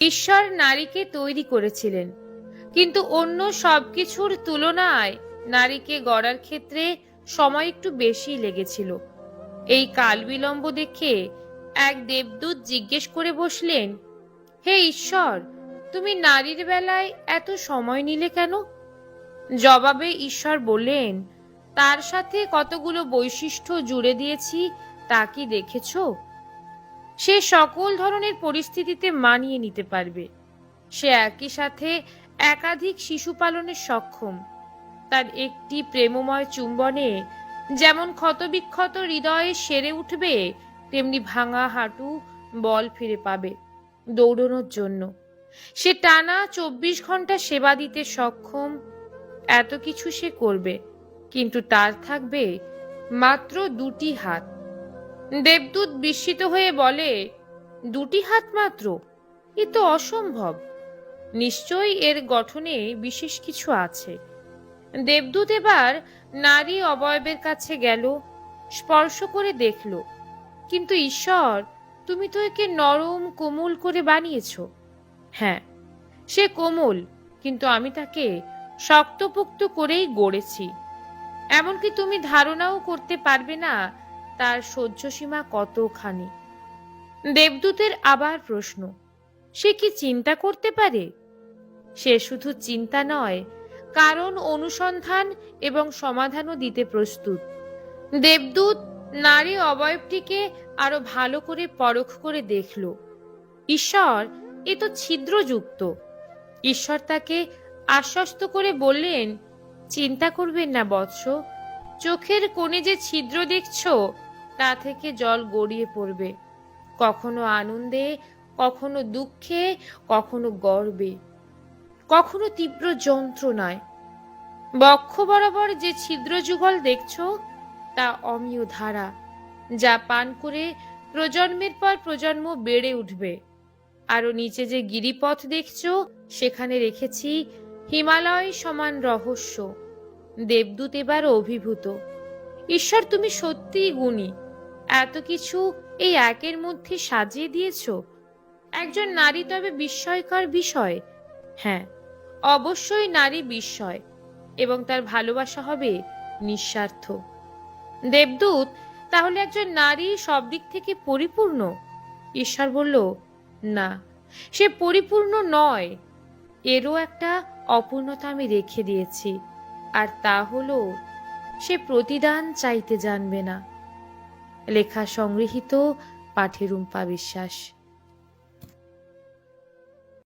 ঈশ্বর নারীকে তৈরি করেছিলেন, কিন্তু অন্য সবকিছুর তুলনায় নারীকে গড়ার ক্ষেত্রে সময় একটু বেশি লেগেছিল। এই কাল বিলম্ব দেখে এক দেবদূত জিজ্ঞেস করে বসলেন, হে ঈশ্বর, তুমি নারীর বেলায় এত সময় নিলে কেন? জবাবে ঈশ্বর বললেন, তার সাথে কতগুলো বৈশিষ্ট্য জুড়ে দিয়েছি তা কি দেখেছ? সে সকল ধরনের পরিস্থিতিতে মানিয়ে নিতে পারবে। সে একই সাথে একাধিক শিশু পালনে সক্ষম। তার একটি প্রেমময় চুম্বনে যেমন ক্ষতবিক্ষত হৃদয়ে সেরে উঠবে, তেমনি ভাঙা হাঁটু বল ফিরে পাবে দৌড়ানোর জন্য। সে টানা 24 ঘন্টা সেবা দিতে সক্ষম। এত কিছু সে করবে, কিন্তু তার থাকবে মাত্র 2টি হাত। দেবদূত বিস্মিত হয়ে বলে, 2টি হাত মাত্র? এ তো অসম্ভব। নিশ্চয়ই এর গঠনে বিশেষ কিছু আছে। দেবদূত এবার নারী অবয়বের কাছে গেল, স্পর্শ করে দেখল। কিন্তু ঈশ্বর, তুমি তো একে নরম কোমল করে বানিয়েছ। হ্যাঁ, সে কোমল, কিন্তু আমি তাকে শক্তপোক্ত করেই গড়েছি। এমনকি তুমি ধারণাও করতে পারবে না তার সহ্য সীমা কতখানি। দেবদূতের আবার প্রশ্ন, সে কি চিন্তা করতে পারে? সে শুধু চিন্তা নয়, কারণ অনুসন্ধান এবং সমাধানও দিতে প্রস্তুত। দেবদূত নারী অবয়বটিকে আরো ভালো করে পরখ করে দেখল। ঈশ্বর, এ তো ছিদ্রযুক্ত। ঈশ্বর তাকে আশ্বস্ত করে বললেন, চিন্তা করবেন না বৎস, চোখের কোণে যে ছিদ্র দেখছ তা থেকে জল গড়িয়ে পড়বে, কখনো আনন্দে, কখনো দুঃখে, কখনো গর্বে, কখনো তীব্র যন্ত্রণায়। বক্ষ বরাবর যে ছিদ্র যুগল দেখছ তা অমীয় ধারা, যা পান করে প্রজন্মের পর প্রজন্ম বেড়ে উঠবে। আরো নিচে যে গিরিপথ দেখছ, সেখানে রেখেছি হিমালয় সমান রহস্য। দেবদূত এবার অভিভূত। ঈশ্বর, তুমি সত্যিই গুণী। এত কিছু এই একের মধ্যে সাজিয়ে দিয়েছ। একজন নারী তবে বিস্ময়কর বিষয়। হ্যাঁ, অবশ্যই নারী বিস্ময়, এবং তার ভালোবাসা হবে নিঃস্বার্থ। দেবদূত, তাহলে একজন নারী সব দিক থেকে পরিপূর্ণ? ঈশ্বর বলল, না, সে পরিপূর্ণ নয়। এরও একটা অপূর্ণতা আমি রেখে দিয়েছি, আর তা হলো সে প্রতিদান চাইতে জানবে না। লেখা সংগৃহীত, পাঠে রুম্পা বিশ্বাস।